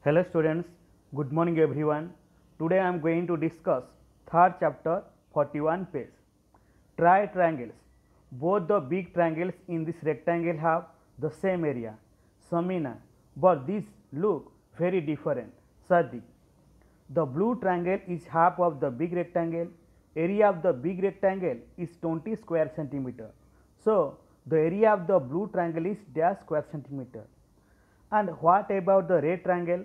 Hello students, good morning everyone. Today I am going to discuss third chapter 41 page. Try triangles. Both the big triangles in this rectangle have the same area, Samina, but these look very different. Sadiq. The blue triangle is half of the big rectangle. Area of the big rectangle is 20 square centimeter. So, the area of the blue triangle is dash square centimeter. And what about the red triangle?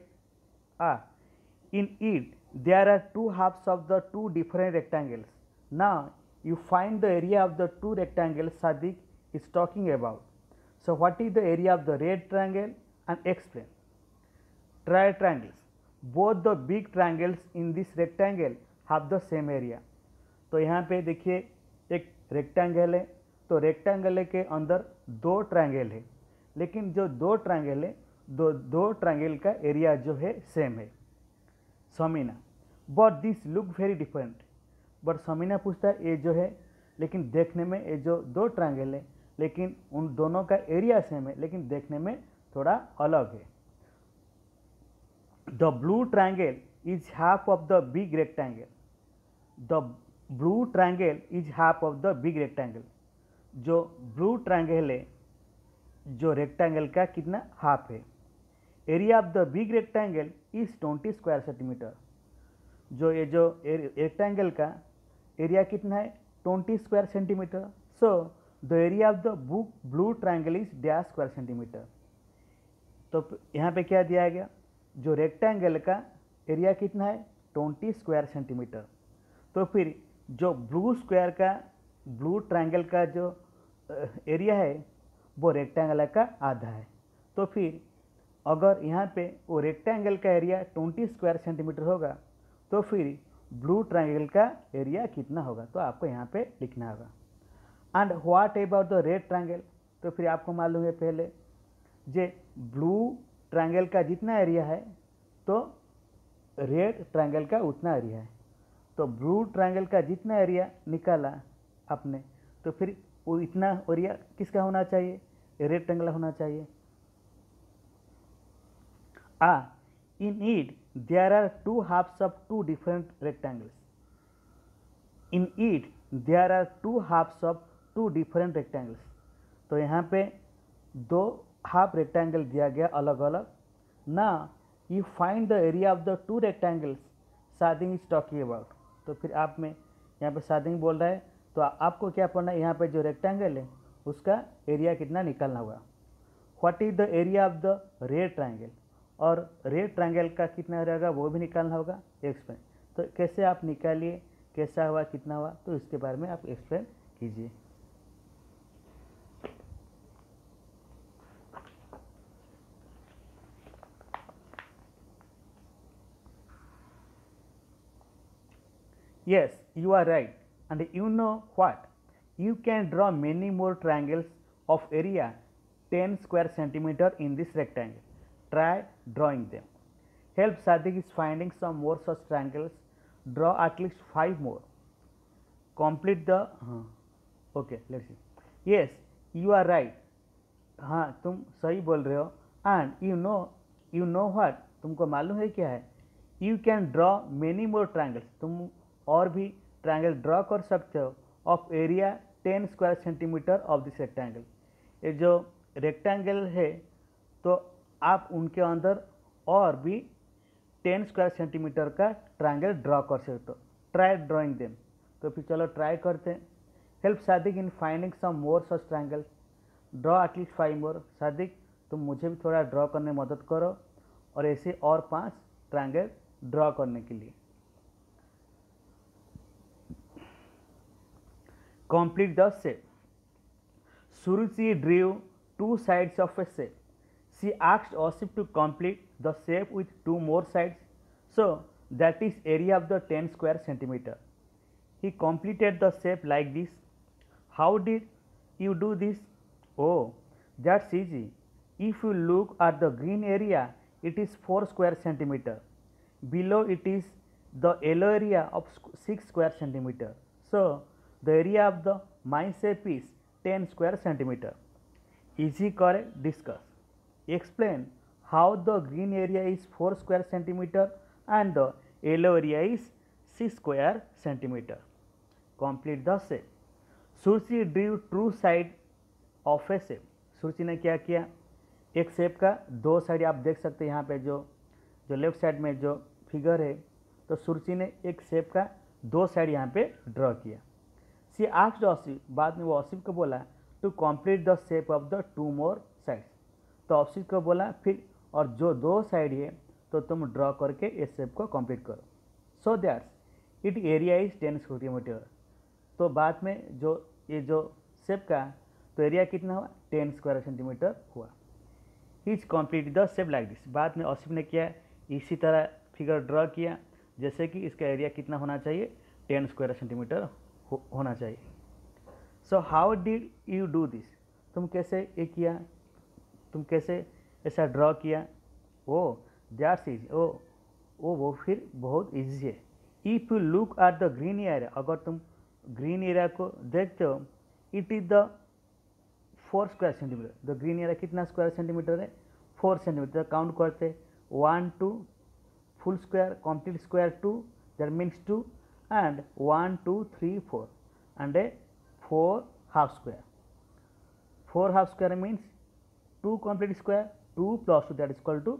In it there are two halves of the two different rectangles. Now you find the area of the two rectangles Sadiq is talking about. So what is the area of the red triangle and explain. Try triangles. Both the big triangles in this rectangle have the same area. तो यहाँ पे देखिए एक rectangle है, तो rectangle के अंदर दो ट्रायंगल है, लेकिन जो दो ट्रायंगल है दो ट्रायंगल का एरिया जो है सेम है. Samina, but this look very different. But Samina पूछता है ये जो है लेकिन देखने में ये जो दो ट्रायंगल है लेकिन उन दोनों का एरिया सेम है लेकिन देखने में थोड़ा अलग है. The blue triangle is half of the big rectangle. The blue triangle is half of the big rectangle. जो ब्लू ट्रायंगल है जो रेक्टेंगल का कितना हाफ है. Area of the big rectangle is 20 square centimetre. जो ये जो रेक्टेंगल का एरिया कितना है 20 square centimetre. So the area of the blue triangle is dash square centimetre. तो यहाँ पे क्या दिया गया, जो रेक्टेंगल का एरिया कितना है 20 स्क्वायर सेंटीमीटर. तो फिर जो ब्लू ट्रायंगल का जो एरिया है वो रेक्टेंगल का आधा है. तो फिर अगर यहाँ पे वो रेक्टेंगल का एरिया 20 स्क्वायर सेंटीमीटर होगा तो फिर ब्लू ट्रायंगल का एरिया कितना होगा, तो आपको यहाँ पे लिखना होगा. And what about the red triangle. तो फिर आपको मालूम है पहले जे ब्लू ट्रायंगल का जितना एरिया है तो रेड ट्रायंगल का उतना एरिया है. तो ब्लू ट्रायंगल का जितना एरिया निकाला आपने तो फिर वो इतना एरिया किसका होना चाहिए, रेड ट्रायंगल होना चाहिए. In it there are two halves of two different rectangles. In it there are two halves of two different rectangles. तो यहाँ पे दो हाफ रेक्टेंगल दिया गया अलग अलग. Now you find the area of the two rectangles Sadiq is talking about. तो फिर आप में यहाँ पे सादिक बोल रहा है तो आपको क्या पढ़ना है, यहाँ पे जो रेक्टेंगल है उसका एरिया कितना निकालना होगा. What is the area of the red triangle, और रेड ट्रायंगल का कितना रहेगा वो भी निकालना होगा. एक्सप्लेन. तो कैसे आप निकालिए, कैसा हुआ कितना हुआ, तो इसके बारे में आप एक्सप्लेन कीजिए. Yes, you are right. And you know what? You can draw many more triangles of area 10 square centimeter in this rectangle. Try drawing them. Help Sadiq is finding some more such triangles. Draw at least 5 more. Complete the okay, let's see. Yes, you are right. हाँ, तुम सही बोल रहे हो. And you know what? तुमको मालूम है क्या है, You can draw many more triangles. तुम और भी ट्रायंगल ड्रॉ कर सकते हो of area 10 square centimetre of this rectangle. ये जो रेक्टेंगल है तो आप उनके अंदर और भी 10 स्क्वायर सेंटीमीटर का ट्रायंगल ड्रॉ कर सकते हो. Try drawing them. तो फिर चलो ट्राई करते हैं. Help Sadiq in finding some more such triangles. Draw at least 5 more. Sadiq तुम मुझे भी थोड़ा ड्रॉ करने में मदद करो और ऐसे और 5 ट्रायंगल ड्रॉ करने के लिए. Complete the shape. Suruchi drew two sides of a shape. She asked Asif to complete the shape with 2 more sides. So that is area of the 10 square centimeter. He completed the shape like this. How did you do this? Oh, that's easy. If you look at the green area, it is 4 square centimeter. Below it is the yellow area of 6 square centimeter. So the area of the my shape is 10 square centimeter. Easy correct, discuss. Explain how the green area is 4 square centimeter and the yellow area is 6 square centimeter. Complete the shape. Suruchi drew true side of a shape. सुरुचि ने क्या किया, एक shape का दो side आप देख सकते हैं यहाँ पे जो लेफ्ट साइड में जो फिगर है, तो सुरुचि ने एक शेप का दो साइड यहाँ पे ड्रॉ किया. सी आस्क्ड ऑसिफ, बाद में वो ऑसिफ को बोला to complete the shape of the two more sides. तो ऑसिफ को बोला फिर और जो दो साइड है तो तुम ड्रॉ करके इस शेप को कंप्लीट करो. So that's it area is 10 centimetre. तो बाद में जो ये जो शेप का तो एरिया कितना हुआ, 10 स्क्वायर सेंटीमीटर हुआ. Is complete the shape like this. बाद में ऑसिफ ने किया इसी तरह फिगर ड्रॉ किया जैसे कि इसका एरिया कितना होना चाहिए, 10 स्क्वायर सेंटीमीटर होना चाहिए. So how did you do this. तुम कैसे ये किया, तुम कैसे ऐसा ड्रॉ किया. ओ दैट्स इज वो फिर बहुत ईजी है. If you look at the green area, अगर तुम ग्रीन एरिया को देखते हो, it is the 4 square centimetre. The green area कितना स्क्वायर सेंटीमीटर है, 4 सेंटीमीटर. काउंट करते 1 2 full square, complete square 2, that means 2, and 1 2 3 4 and a 4 half square. 4 half square means 2 complete square, 2 plus 2, that is equal to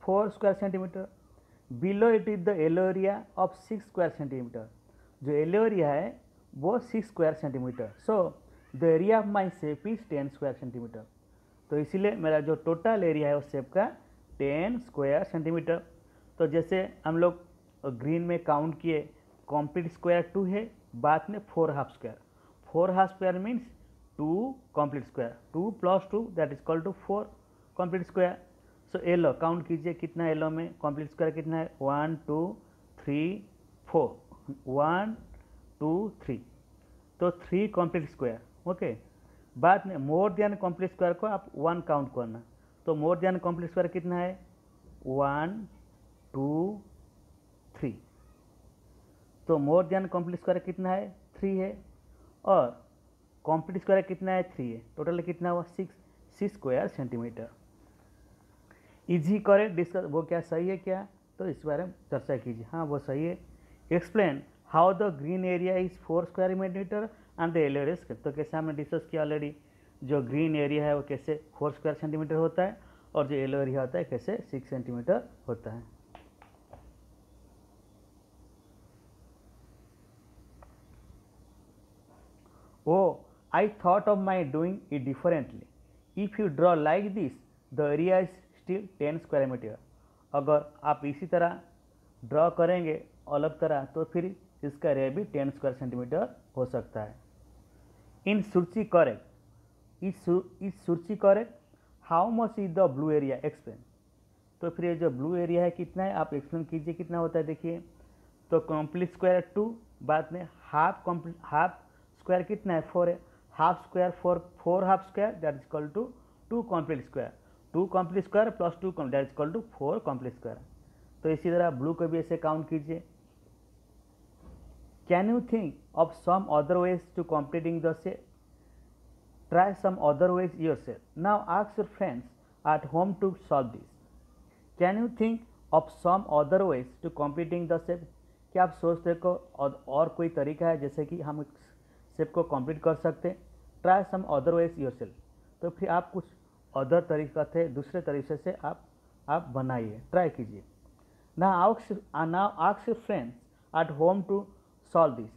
4 square centimeter. Below it is the yellow area of 6 square centimeter. जो yellow area है वो 6 square centimeter. So the area of my shape is 10 square centimeter. तो इसीलिए मेरा जो total area है उस shape का 10 स्क्वायर सेंटीमीटर. तो जैसे हम लोग ग्रीन में काउंट किए, कंप्लीट स्क्वायर 2 है, बाद में 4 half square. 4 half square means 2 complete square, 2 plus 2 that is equal to 4 complete square. So yellow count कीजिए कितना येलो में कंप्लीट स्क्वायर कितना है, 1 2 3 4, 1 2 3, तो 3 कंप्लीट स्क्वायर. ओके, बाद में मोर देन कंप्लीट स्क्वायर को आप 1 काउंट करना. तो मोर देन कंप्लीट स्क्वायर कितना है, 1 2 3. तो मोर देन कंप्लीट स्क्वायर कितना है, 3 है, और कंप्लीट स्क्वायर कितना है, 3 है. टोटल कितना हुआ, 6 स्क्वायर सेंटीमीटर. इजी करे डिस्कस, वो क्या सही है क्या, तो इस बारे में चर्चा कीजिए. हाँ वो सही है. Explain how the green area is 4 square metre and the yellow area. तो कैसे हमने डिस्कस किया ऑलरेडी, जो ग्रीन एरिया है वो कैसे 4 स्क्वायर सेंटीमीटर होता है और जो येलो एरिया होता है कैसे 6 सेंटीमीटर होता है. Oh, I thought of my doing it differently. If you draw like this, the area is still 10 square meter. अगर आप इसी तरह ड्रॉ करेंगे अलग तरह तो फिर इसका एरिया भी 10 स्क्वायर सेंटीमीटर हो सकता है. इन सुरुचि करेक्ट, इस Suruchi correct, how much is the blue area, explain. तो फिर ये जो ब्लू एरिया है कितना है आप एक्सप्लेन कीजिए कितना होता है. देखिए तो कंप्लीट स्क्वायर 2, बाद में हाफ स्क्वायर कितना है, 4 है, half square 4 half square that is equal to 2 complete square, 2 complete square plus 2 that is equal to 4 complete square. तो इसी तरह ब्लू को भी ऐसे काउंट कीजिए. Can you think of some other ways to completing the shape, try some other ways yourself. Now ask your friends at home to solve this. Can you think of some other ways to completing the shape. क्या आप सोचते हो और कोई तरीका है जैसे कि हम शेप को कंप्लीट कर सकते. Try some other ways yourself. तो फिर आप कुछ अदर तरीका थे दूसरे तरीके से आप बनाइए, ट्राई कीजिए. Now ask your friends at home to solve this.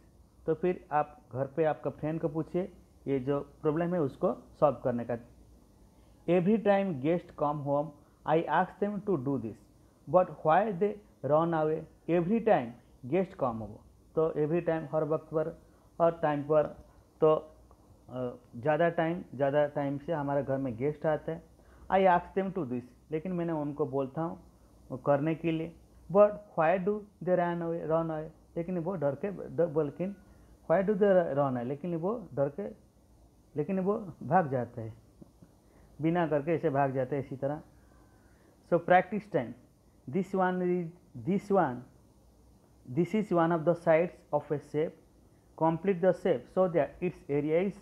तो फिर आप घर पे आपका फ्रेंड को पूछिए ये जो प्रॉब्लम है उसको सॉल्व करने का. Every time guest come home I ask them to do this but why they run away. Every time guest come हो, तो एवरी टाइम हर वक्त पर और टाइम पर, तो ज़्यादा टाइम से हमारे घर में गेस्ट आते हैं. I ask them to this, लेकिन मैंने उनको बोलता हूँ करने के लिए. But why do they run away, लेकिन वो डर के बल्कि why do they run away, लेकिन वो भाग जाते हैं, बिना करके ऐसे भाग जाते हैं इसी तरह. So practice time. This is one of the sides of a shape. Complete the shape so that it's area is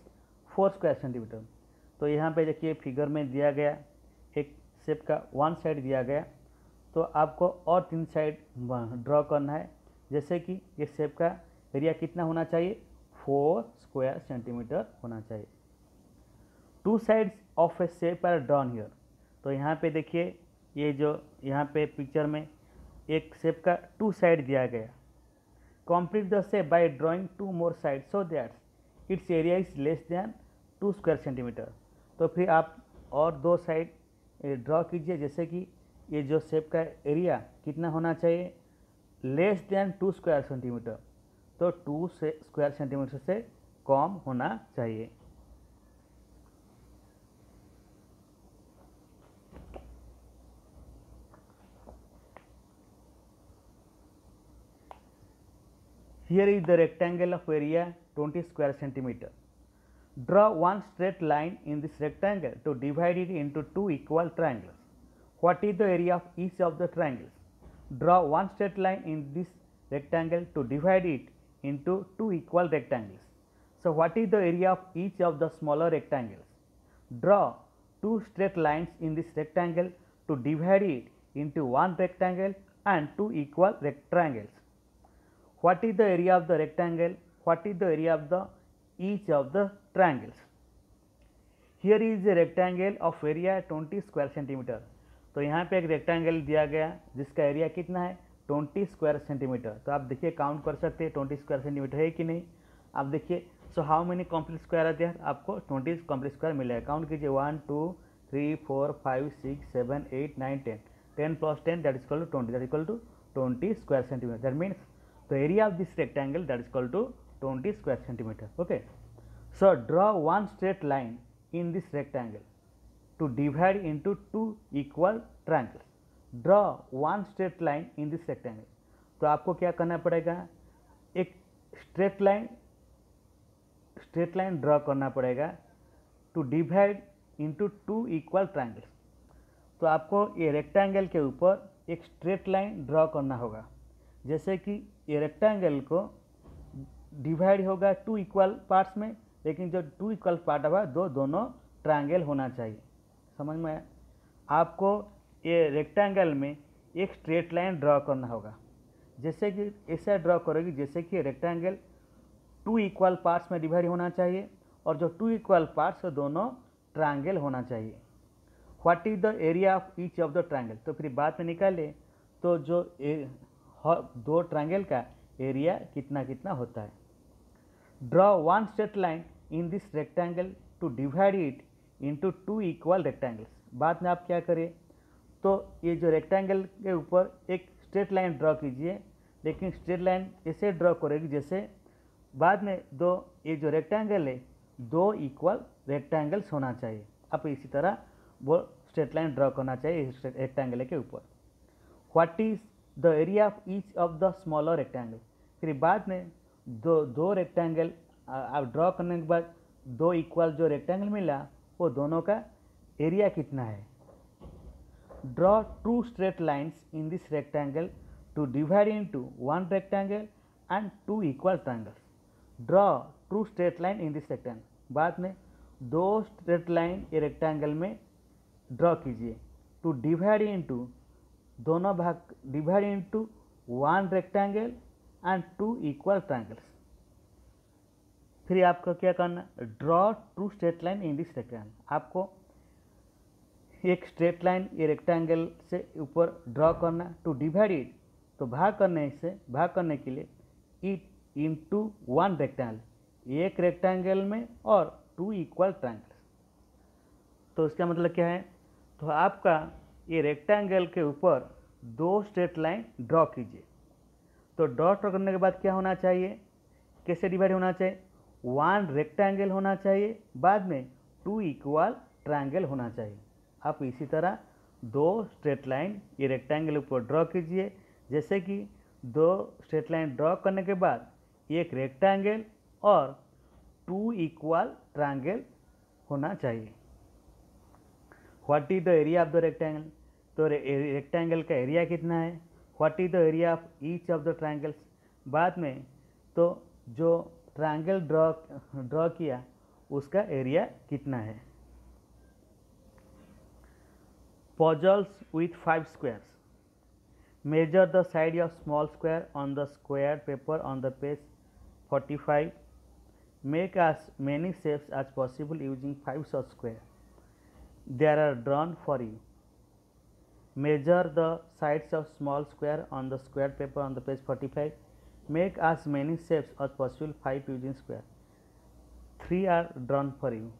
4 square centimetre. तो यहाँ पे देखिए फिगर में दिया गया एक शेप का वन साइड दिया गया, तो आपको और 3 साइड ड्रॉ करना है। जैसे कि ये शेप का एरिया कितना होना चाहिए, 4 स्क्वायर सेंटीमीटर होना चाहिए। 2 sides of a shape are drawn here. तो यहाँ पे देखिए, ये जो यहाँ पे पिक्चर में एक शेप का 2 साइड दिया गया। Complete the shape by drawing 2 more side so that it's area is less than 2 square centimetre. तो फिर आप और 2 साइड ड्रॉ कीजिए। जैसे कि ये जो शेप का एरिया कितना होना चाहिए, लेस दैन 2 स्क्वायर सेंटीमीटर, तो 2 स्क्वायर सेंटीमीटर से कम होना चाहिए। Here is the rectangle of area 20 square centimeter. Draw one straight line in this rectangle to divide it into 2 equal triangles. What is the area of each of the triangles? Draw one straight line in this rectangle to divide it into 2 equal rectangles. So, what is the area of each of the smaller rectangles? Draw 2 straight lines in this rectangle to divide it into one rectangle and 2 equal triangles. What is the area of the rectangle? What is the area of the each of the triangles? Here is a rectangle of area 20 square centimeter. तो यहाँ पे एक rectangle दिया गया जिसका area कितना है, 20 square centimetre. तो आप देखिए काउंट कर सकते हैं 20 स्क्वायर सेंटीमीटर है कि नहीं। आप देखिए, so how many complete square आते हैं, आपको 20 कंप्लीट स्क्वायर मिलेगा। काउंट कीजिए 1 2 3 4 5 6 7 8 9 10 10 plus 10 that is equal to 20, that is equal to 20 square centimeter. That means the area of this rectangle that is equal to 20 square centimeter. Okay. So, draw one straight line in this rectangle to divide into 2 equal triangles. Draw one straight line in this rectangle. तो आपको क्या करना पड़ेगा, एक straight line draw करना पड़ेगा to divide into 2 equal triangles. तो आपको ये रेक्टेंगल के ऊपर एक स्ट्रेट लाइन ड्रॉ करना होगा। जैसे कि ये रेक्टेंगल को डिवाइड होगा 2 इक्वल पार्ट्स में, लेकिन जो 2 इक्वल पार्ट होगा दोनों ट्रायंगल होना चाहिए। समझ में आया? आपको ये रेक्टेंगल में एक स्ट्रेट लाइन ड्रॉ करना होगा। जैसे कि ऐसा ड्रॉ करोगी जैसे कि रेक्टेंगल 2 इक्वल पार्ट्स में डिवाइड होना चाहिए और जो 2 इक्वल पार्ट्स दोनों ट्रायंगल होना चाहिए। What is the area of each of the triangle? तो फिर बाद में निकाले तो जो 2 ट्रायंगल का एरिया कितना कितना होता है। Draw one straight line in this rectangle to divide it into 2 equal rectangles. बाद में आप क्या करें, तो ये जो रेक्टेंगल के ऊपर एक स्ट्रेट लाइन ड्रॉ कीजिए, लेकिन स्ट्रेट लाइन ऐसे ड्रॉ करेगी जैसे बाद में ये जो रेक्टेंगल है 2 इक्वल रेक्टेंगल्स होना चाहिए। अब इसी तरह वो स्ट्रेट लाइन ड्रॉ करना चाहिए इस रेक्टेंगल के ऊपर। What is the area of each of the smaller rectangle? फिर बाद में दो रेक्टेंगल आप ड्रॉ करने के बाद 2 इक्वल जो रेक्टेंगल मिला वो दोनों का एरिया कितना है। Draw 2 straight lines in this rectangle to divide into 1 rectangle and 2 equal triangles. Draw 2 straight line in this rectangle. बाद में 2 स्ट्रेट लाइन ये रेक्टेंगल में ड्रॉ कीजिए टू डिवाइड इनटू दोनों भाग divide into 1 rectangle and 2 equal triangles. फिर आपको क्या करना, draw 2 straight line in this rectangle. आपको एक स्ट्रेट लाइन ये रेक्टेंगल से ऊपर ड्रॉ करना टू डिवाइड इट, तो भाग करने के लिए इट इनटू 1 रेक्टेंगल, एक रेक्टेंगल में और 2 इक्वल ट्रायंगल्स। तो इसका मतलब क्या है, तो आपका ये रेक्टेंगल के ऊपर 2 स्ट्रेट लाइन ड्रॉ कीजिए। तो ड्रॉ करने के बाद क्या होना चाहिए, कैसे डिवाइड होना चाहिए, 1 रेक्टेंगल होना चाहिए, बाद में 2 इक्वल ट्रायंगल होना चाहिए। आप इसी तरह 2 स्ट्रेट लाइन ये रेक्टेंगल ऊपर ड्रॉ कीजिए। जैसे कि 2 स्ट्रेट लाइन ड्रॉ करने के बाद एक रेक्टेंगल और 2 इक्वल ट्रायंगल होना चाहिए। What is the area of the rectangle? तो रेक्टेंगल का एरिया कितना है। What is the area of each of the triangles? बाद में तो जो ट्रायंगल ड्रॉ किया उसका एरिया कितना है। puzzles with 5 squares. Measure the side of small square on the squared paper on the page 45. Make as many shapes as possible using 5 such squares. They are drawn for you. Measure the sides of small square on the squared paper on the page 45. Make as many shapes as possible 5 using square. 3 are drawn for you.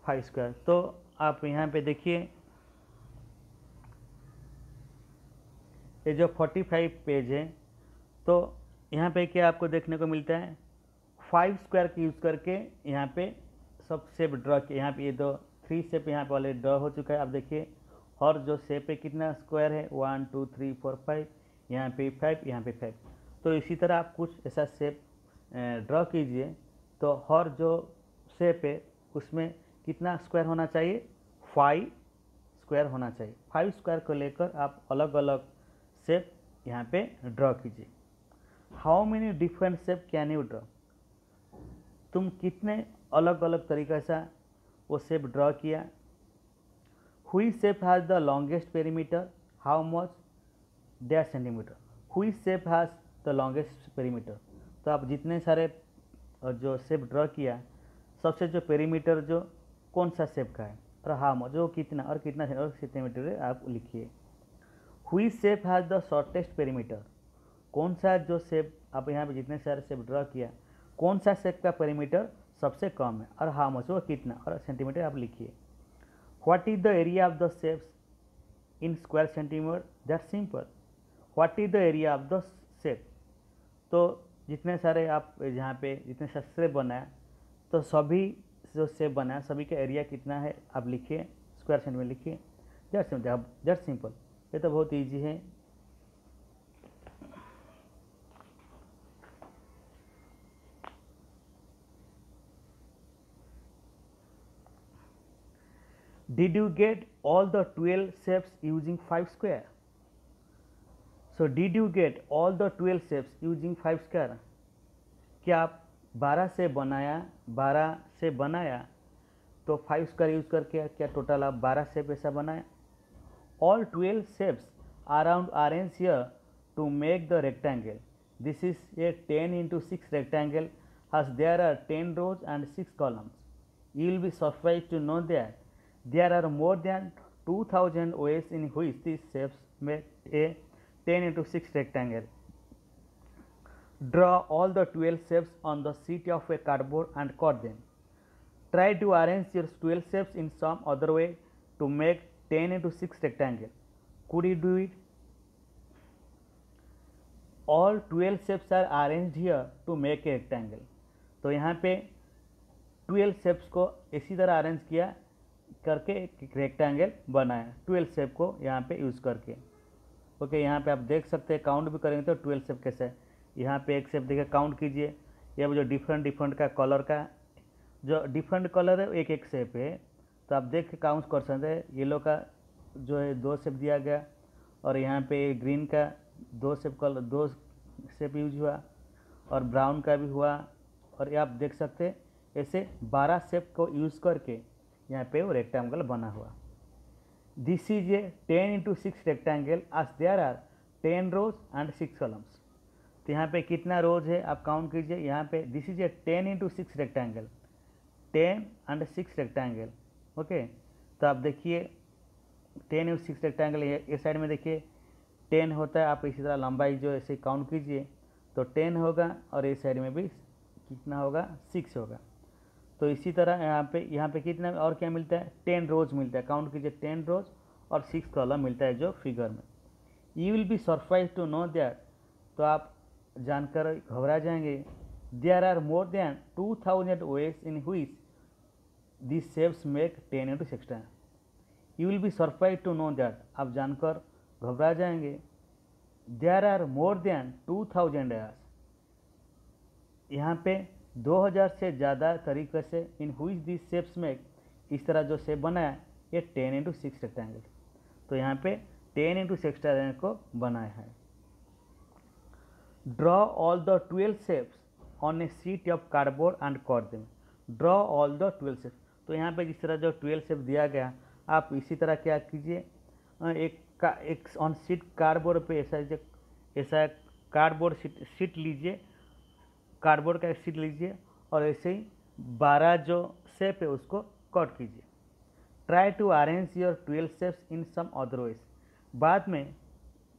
5 square. तो आप यहाँ पे देखिए ये जो 45 page है, तो यहाँ पे क्या आपको देखने को मिलता है, 5 स्क्वायर का यूज़ करके यहाँ पे सब शेप ड्रॉ किया। यहाँ पे ये दो 3 शेप यहाँ पे ऑलरेडी ड्रॉ हो चुका है। आप देखिए और जो शेप है कितना स्क्वायर है, 1 2 3 4 5, यहाँ पे 5, यहाँ पे 5। तो इसी तरह आप कुछ ऐसा शेप ड्रॉ कीजिए। तो हर जो शेप है उसमें कितना स्क्वायर होना चाहिए, 5 स्क्वायर होना चाहिए। 5 स्क्वायर को लेकर आप अलग अलग शेप यहाँ पे ड्रॉ कीजिए। How many different shape can you draw, तुम कितने अलग अलग तरीक़े से वो शेप ड्रॉ किया। हुई shape has the longest perimeter, how much, डेढ़ सेंटीमीटर। हुई shape has the longest perimeter, तो आप जितने सारे जो शेप ड्रॉ किया, सबसे जो पेरीमीटर जो कौन सा शेप का है और हाउ मच जो कितना और कितना सेंटीमीटर है आप लिखिए। हुई shape has the shortest perimeter, कौन सा जो शेप आप यहाँ पे जितने सारे शेप ड्रॉ किया, कौन सा शेप का पेरीमीटर सबसे कम है और हाउ मच वो कितना और सेंटीमीटर आप लिखिए। What is the area of the shapes in square centimetre, that simple. What is the area of the shape, तो जितने सारे आप यहाँ पे जितने सारे शेप बनाया, तो सभी जो शेप बनाया सभी का एरिया कितना है आप लिखिए, स्क्वायर सेंटीमीटर लिखिए। दैट सिंपल, ये तो बहुत इजी है। Did you get all the 12 shapes using 5 square? So did you get all the 12 shapes using 5 square? क्या आप 12 से बनाया तो 5 स्क्वायर यूज करके क्या टोटल आप 12 शेप ऐसा बनाया। All 12 shapes around arranged here to make the rectangle. This is a 10 into 6 rectangle as there are 10 rows and 6 columns. You will be surprised to know that there are more than 2000 ways in which these shapes make a 10 into 6 rectangle. Draw all the 12 shapes on the sheet of a cardboard and cut them. Try to arrange your 12 shapes in some other way to make 10 into 6 rectangle. Could you do it? All 12 shapes are arranged here to make a rectangle. तो यहाँ पे 12 shapes को इसी तरह arrange किया करके एक rectangle बनाया, 12 शेप को यहाँ पे यूज़ करके। ओके, यहाँ पे आप देख सकते हैं, काउंट भी करेंगे तो 12 शेप कैसे है। यहाँ पे एक शेप देखिए, काउंट कीजिए। ये जो डिफरेंट का कलर का जो डिफरेंट कलर है एक शेप है, तो आप देख के काउंट कर सकते हैं। येलो का जो है 2 शेप दिया गया और यहाँ पे ग्रीन का 2 शेप यूज हुआ और ब्राउन का भी हुआ। और ये आप देख सकते हैं ऐसे 12 शेप को यूज़ करके यहाँ पे वो रेक्टेंगल बना हुआ। This is a 10 into 6 rectangle as there are 10 rows and 6 columns. तो यहाँ पे कितना रोज है आप काउंट कीजिए। यहाँ पे this is a 10 into 6 rectangle, 10 and 6 rectangle. Okay, तो आप देखिए 10 into 6 रेक्टेंगल, ये साइड में देखिए 10 होता है। आप इसी तरह लंबाई जो ऐसे काउंट कीजिए तो 10 होगा और इस साइड में भी कितना होगा, 6 होगा। तो इसी तरह यहाँ पे कितना और क्या मिलता है, 10 रोज मिलता है। काउंट कीजिए 10 रोज और 6 कॉलम मिलता है जो फिगर में। You will be surprise to know that, तो आप जानकर घबरा जाएंगे, there are more than 2000 ways in which this shapes make 10 into 6। You will be surprise to know that, आप जानकर घबरा जाएंगे, there are more than 2000 airs, यहाँ पे 2000 से ज़्यादा तरीके से in which this shapes make, इस तरह जो शेप बनाया ये 10 into 6 रेक्टेंगल। तो यहाँ पे 10 into 6 रेक्टेंगल को बनाया है। Draw all the 12 shapes on A sheet of cardboard and cut them. Draw all the 12 shapes, तो यहाँ पे जिस तरह जो 12 शेप दिया गया आप इसी तरह क्या कीजिए, एक ऑन शीट कार्डबोर्ड पे ऐसा कार्डबोर्ड शीट लीजिए, कार्डबोर्ड का शीट लीजिए और ऐसे ही 12 जो शेप है उसको कट कीजिए। Try to arrange your 12 shapes in some other ways. बाद में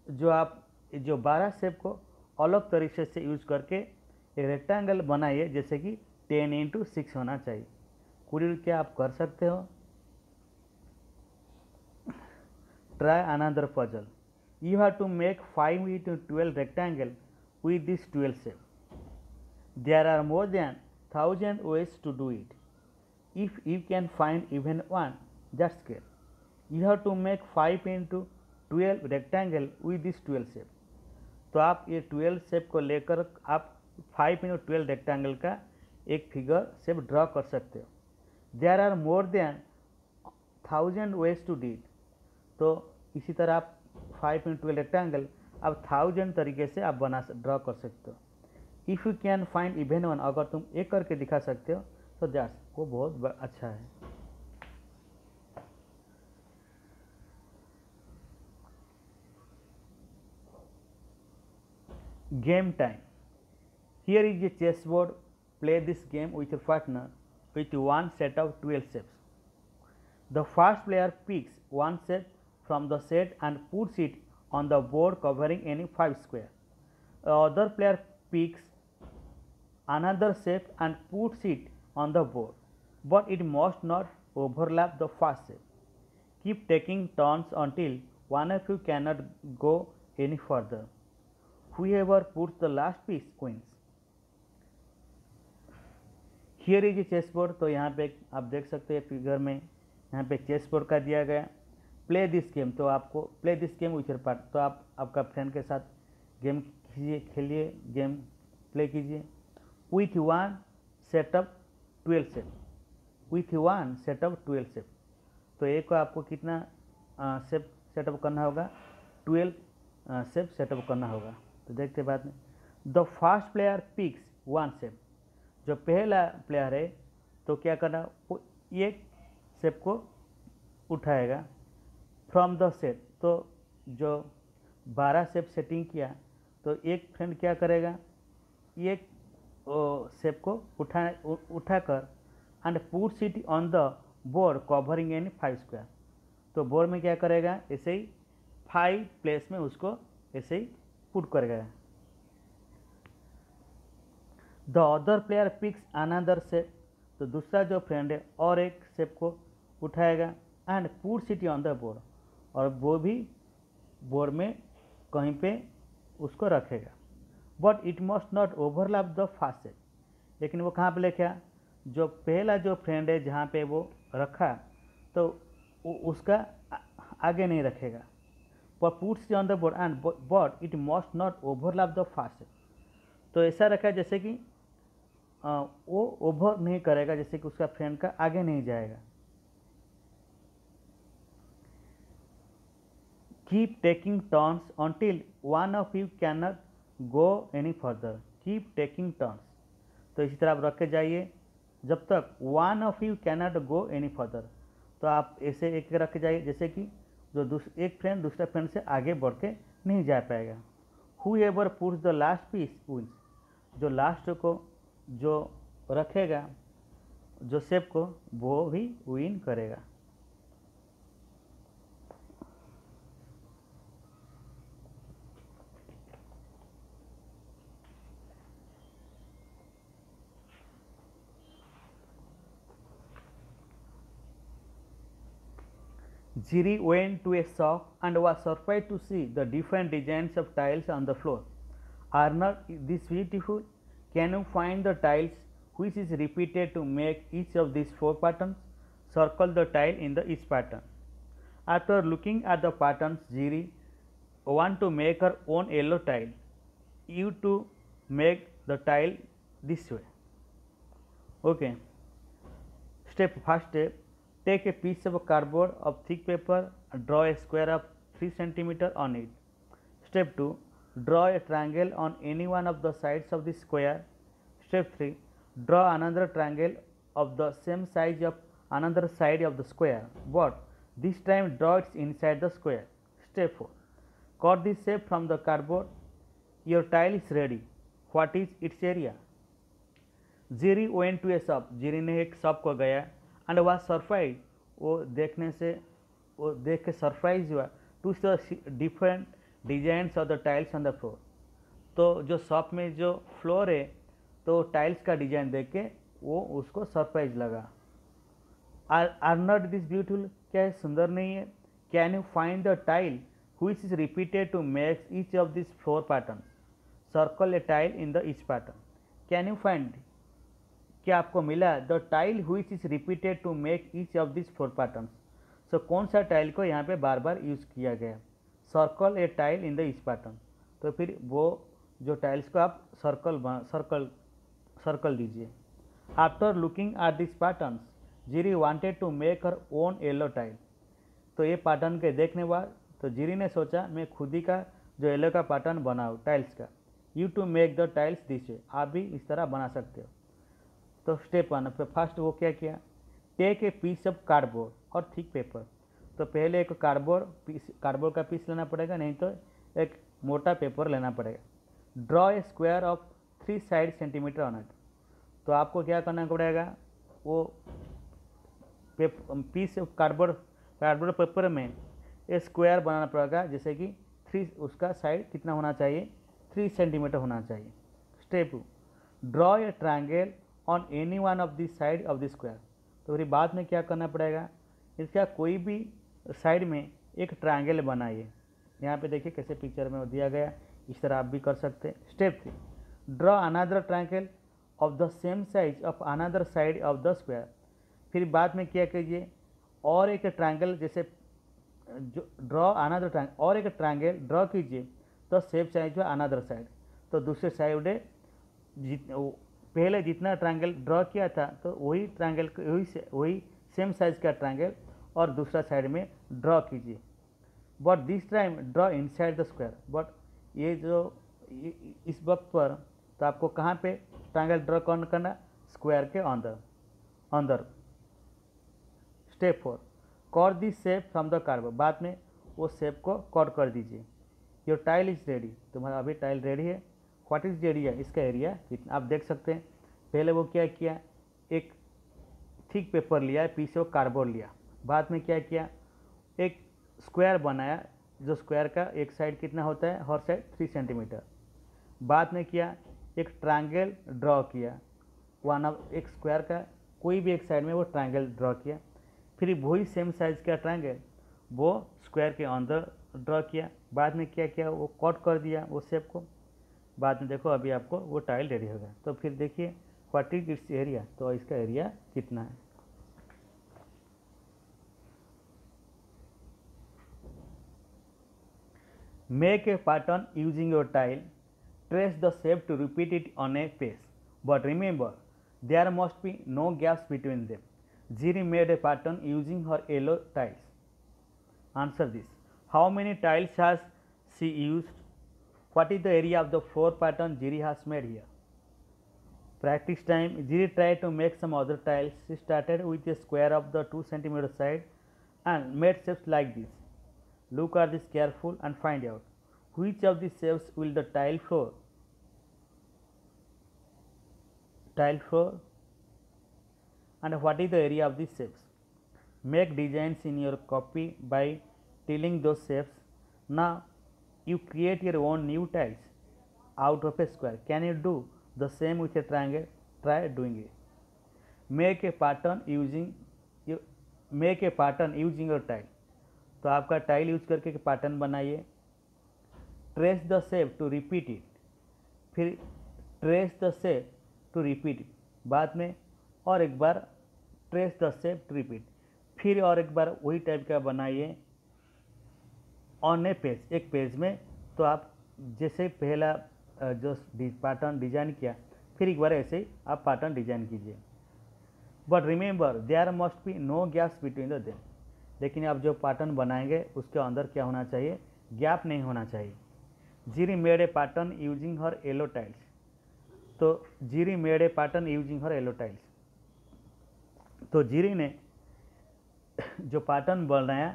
जो 12 शेप को अलग तरीके से यूज करके एक रेक्टेंगल बनाइए, जैसे कि 10x6 होना चाहिए। कुछ क्या आप कर सकते हो। Try another puzzle. You have to make 5x12 rectangle with this 12 shape. There are more than 1000 ways to do it. If you can find even one, that's great. You have to make 5x12 rectangle with this 12 shape. तो आप ये 12 shape को लेकर आप 5x12 rectangle का एक figure shape draw कर सकते हो। There are more than 1000 ways to do it. तो इसी तरह आप 5x12 रेक्टेंगल आप 1000 तरीके से आप ड्रॉ कर सकते हो। If you can find even one, अगर तुम एक करके दिखा सकते हो तो दैट्स वो बहुत अच्छा है। Game time. Here is a chessboard. Play this game with your partner with one set of 12 shapes. The first player picks one shape from the set and puts it on the board covering any 5 square. The other player picks another shape and puts it on the board, but it must not overlap the first shape. Keep taking turns until one of you cannot go any further. Whoever puts the last piece wins. Here is a chessboard. तो यहाँ पे आप देख सकते हैं figure में, यहाँ पे चेसबोर्ड का दिया गया। प्ले दिस गेम, तो आपको play this game with your partner, तो आप आपका फ्रेंड के साथ गेम खेलिए, गेम प्ले कीजिए। With one setup 12 shape, with one setup 12 shape. तो एक को आपको कितना शेप सेटअप करना होगा, 12 शेप सेटअप करना होगा। तो देखते बाद में। The first player picks one shape. जो पहला प्लेयर है तो क्या करना, वो एक शेप को उठाएगा फ्रॉम द सेट। तो जो 12 शेप सेटिंग किया तो एक फ्रेंड क्या करेगा, एक शेप को उठाकर and puts it on the board covering any 5 square. तो बोर्ड में क्या करेगा, ऐसे ही 5 प्लेस में उसको ऐसे ही पुट करेगा। The other player picks another shape. तो दूसरा जो फ्रेंड है और एक शेप को उठाएगा and puts it on the board, और वो भी बोर्ड में कहीं पे उसको रखेगा। But it must not overlap the first shape. लेकिन वो कहाँ पे लेके, जो पहला जो फ्रेंड है जहाँ पे वो रखा तो उसका आगे नहीं रखेगा। but puts it on the board and but it must not overlap the first step। तो ऐसा रखा है जैसे कि वो ओवर नहीं करेगा, जैसे कि उसका फ्रेंड का आगे नहीं जाएगा। Keep taking turns until one of you cannot go any further। Keep taking turns, तो इसी तरह आप रख के जाइए जब तक one of you cannot go any further। तो आप ऐसे एक रख के जाइए जैसे कि जो एक फ्रेंड दूसरा फ्रेंड से आगे बढ़ के नहीं जा पाएगा। Whoever puts the last piece wins। जो लास्ट को जो रखेगा जो शेप को वो भी विन करेगा। Jiri went to a shop and was surprised to see the different designs of tiles on the floor. Are not these beautiful? Can you find the tiles which is repeated to make each of these 4 patterns? Circle the tile in the each pattern. After looking at the patterns, Jiri want to make her own yellow tile. You to make the tile this way. Okay. First step. Take a piece of cardboard of thick paper and draw a square of 3 cm on it. Step 2. Draw a triangle on any one of the sides of the square. Step 3. Draw another triangle of the same size of another side of the square, but This time draw it inside the square. Step 4. Cut this shape from the cardboard. Your tile is ready. What is its area? Jiri went to a shop. जीरी ने एक shop को गया and वह surprise, वो देख के surprise हुआ to the different designs of the tiles on the floor. तो जो शॉप में जो फ्लोर है तो टाइल्स का डिजाइन देख के वो उसको सरप्राइज लगा। आर नॉट दिस ब्यूटीफुल, क्या है सुंदर नहीं है? Can you find the tile which is repeated to make each of these four patterns? Circle a tile in the each pattern. Can you find, क्या आपको मिला the tile which is repeated to make each of these four patterns? So कौन सा tile को यहाँ पे बार बार use किया गया? Circle a tile in the each pattern. तो फिर वो जो टाइल्स को आप सर्कल दीजिए। After looking at this patterns Jiri wanted to make her own yellow tile. तो ये पैटर्न के देखने बाद तो जीरी ने सोचा मैं खुद ही का जो येलो का पैटर्न बनाऊँ टाइल्स का। You to make the tiles this way, आप भी इस तरह बना सकते हो। तो स्टेप 1 पे फर्स्ट वो क्या किया, take a piece of cardboard और थिक पेपर। तो पहले एक कार्डबोर्ड का पीस लेना पड़ेगा, नहीं तो एक मोटा पेपर लेना पड़ेगा। Draw a square of 3 side centimetre on it. तो आपको क्या करना पड़ेगा, वो पीस ऑफ कार्डबोर्ड पेपर में एक स्क्वायर बनाना पड़ेगा, जैसे कि 3 उसका साइड कितना होना चाहिए, 3 सेंटीमीटर होना चाहिए। Step 2, draw a triangle on any one of this side of the square. तो फिर बाद में क्या करना पड़ेगा, इसका कोई भी साइड में एक ट्रायंगल बनाइए। यहाँ पे देखिए कैसे पिक्चर में दिया गया, इस तरह आप भी कर सकते हैं। Step 3, draw another triangle of the same size of another side of the square. फिर बाद में क्या कीजिए, और एक ट्रायंगल जैसे जो ड्रॉ अनदर ट्रायंगल, और एक ट्रायंगल ड्रॉ कीजिए तो सेम साइज जो अनदर साइड। तो दूसरे साइड पहले जितना ट्रायंगल ड्रॉ किया था तो वही ट्रायंगल वही सेम साइज का ट्रायंगल और दूसरा साइड में ड्रॉ कीजिए। But this time draw inside the square. But ये जो इस वक्त पर तो आपको कहाँ पे ट्रायंगल ड्रॉ करना, स्क्वायर के अंदर। Step 4, cut this shape from the cardboard. बाद में वो शेप को कट कर दीजिए। योर टाइल इज रेडी, तुम्हारा अभी टाइल रेडी है। व्हाट इज एरिया, इसका एरिया कितना आप देख सकते हैं। पहले वो क्या किया, एक थिक पेपर लिया, पीस ऑफ कार्डबोर्ड लिया। बाद में क्या किया, एक स्क्वायर बनाया, जो स्क्वायर का एक साइड कितना होता है, हर साइड 3 सेंटीमीटर। बाद में किया, एक ट्रायंगल ड्रॉ किया, एक स्क्वायर का कोई भी एक साइड में वो ट्रायंगल ड्रॉ किया। फिर वही सेम साइज का ट्रायंगल वो स्क्वायर के अंदर ड्रॉ किया। बाद में क्या किया, वो कट कर दिया वो शेप को। बाद में देखो अभी आपको वो टाइल रेडी हो गया। तो फिर देखिए व्हाट इज इट्स एरिया, तो इसका एरिया कितना है। Make a pattern using your tile, trace the shape to repeat it on a page, but remember there must be no gaps between them. Jiri made a pattern using her yellow tiles. Answer this. How many tiles has she used? What is the area of the floor pattern Jiri has made here? Practice time. Jiri tried to make some other tiles. She started with a square of the 2 centimeter side and made shapes like this. Look at this careful and find out which of these shapes will the tile floor and what is the area of these shapes. Make designs in your copy by tilling those shapes. Now you create your own new tiles out of a square. Can you do the same with a triangle? Try doing it. Make a pattern using your tile. तो आपका tile use करके एक pattern बनाइए। Trace the shape to repeat it, फिर trace the shape to repeat, बाद में और एक बार trace the shape to repeat, फिर और एक बार वही टाइप का बनाइए ऑन ए पेज, एक पेज में। तो आप जैसे पहला जो पैटर्न डिजाइन किया, फिर एक बार ऐसे ही आप पैटर्न डिजाइन कीजिए। But remember there must be no gaps between the them. लेकिन आप जो पैटर्न बनाएंगे उसके अंदर क्या होना चाहिए, गैप नहीं होना चाहिए। Jiri made a pattern using her yellow tiles. तो Jiri made a pattern using her yellow tiles, तो जीरी ने जो पैटर्न बन रहा है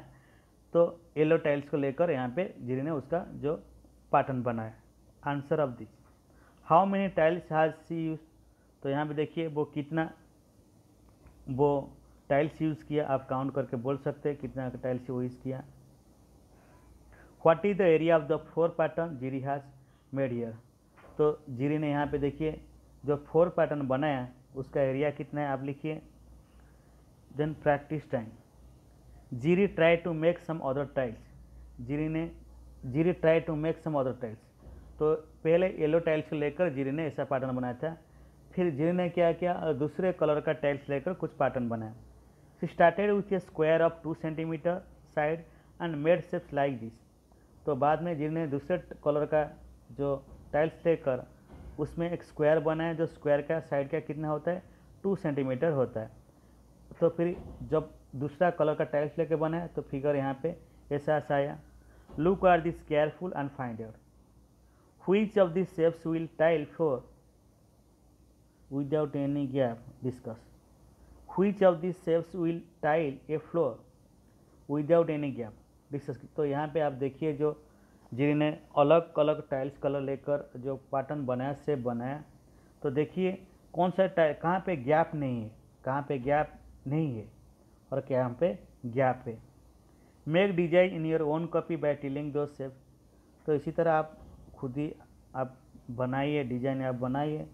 तो येलो टाइल्स को लेकर यहाँ पे जिरी ने उसका जो पैटर्न बनाया। Answer of this, how many tiles has she use, तो यहाँ पे देखिए वो कितना वो टाइल्स यूज़ किया, आप काउंट करके बोल सकते हैं कितना टाइल्स वो यूज़ किया। What is the area of the floor pattern Jiri has made here, तो जिरी ने यहाँ पे देखिए जो फ्लोर पैटर्न बनाया उसका एरिया कितना है आप लिखिए। Then practice time, Jiri try to make some other tiles, Jiri try to make some other tiles, तो पहले येलो टाइल्स को लेकर जिरी ने ऐसा पैटर्न बनाया था, फिर जिरी ने क्या किया दूसरे कलर का टाइल्स लेकर कुछ पैटर्न बनाया। She started with A square of 2 centimetre side and made shapes like this, तो बाद में जिरी ने दूसरे कलर का जो टाइल्स लेकर उसमें एक स्क्वायर बनाया, जो स्क्वायर का साइड का कितना होता है 2 सेंटीमीटर होता है। तो फिर जब दूसरा कलर का टाइल्स लेके बनाया तो फिगर यहाँ पे ऐसा आया। Look are this careful and find out which of this shapes will tile floor without any gap, discuss which of this shapes will tile a floor without any gap, discuss. तो यहाँ पे आप देखिए जो जिन्होंने अलग अलग टाइल्स कलर लेकर जो पैटर्न बनाया, शेप बनाया, तो देखिए कौन सा टाइल कहाँ पे गैप नहीं है, कहाँ पे गैप नहीं है और यहाँ पे गैप है। Make design in your own copy bye tilling दो शेप, तो इसी तरह आप खुद ही आप बनाइए, डिजाइन आप बनाइए,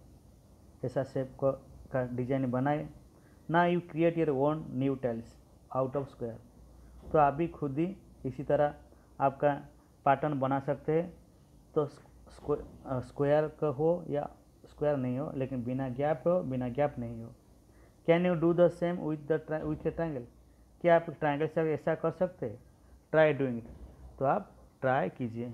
ऐसा शेप को का डिजाइन बनाए ना। You create your own new tiles out of square, तो आप भी खुद ही इसी तरह आपका पैटर्न बना सकते हैं। तो स्क्वायर का हो या स्क्वायर नहीं हो, लेकिन बिना गैप हो, बिना गैप नहीं हो। Can you do the same with A triangle, क्या आप ट्रायंगल से ऐसा कर सकते हैं? ट्राई डूइंग इट, तो आप ट्राई कीजिए।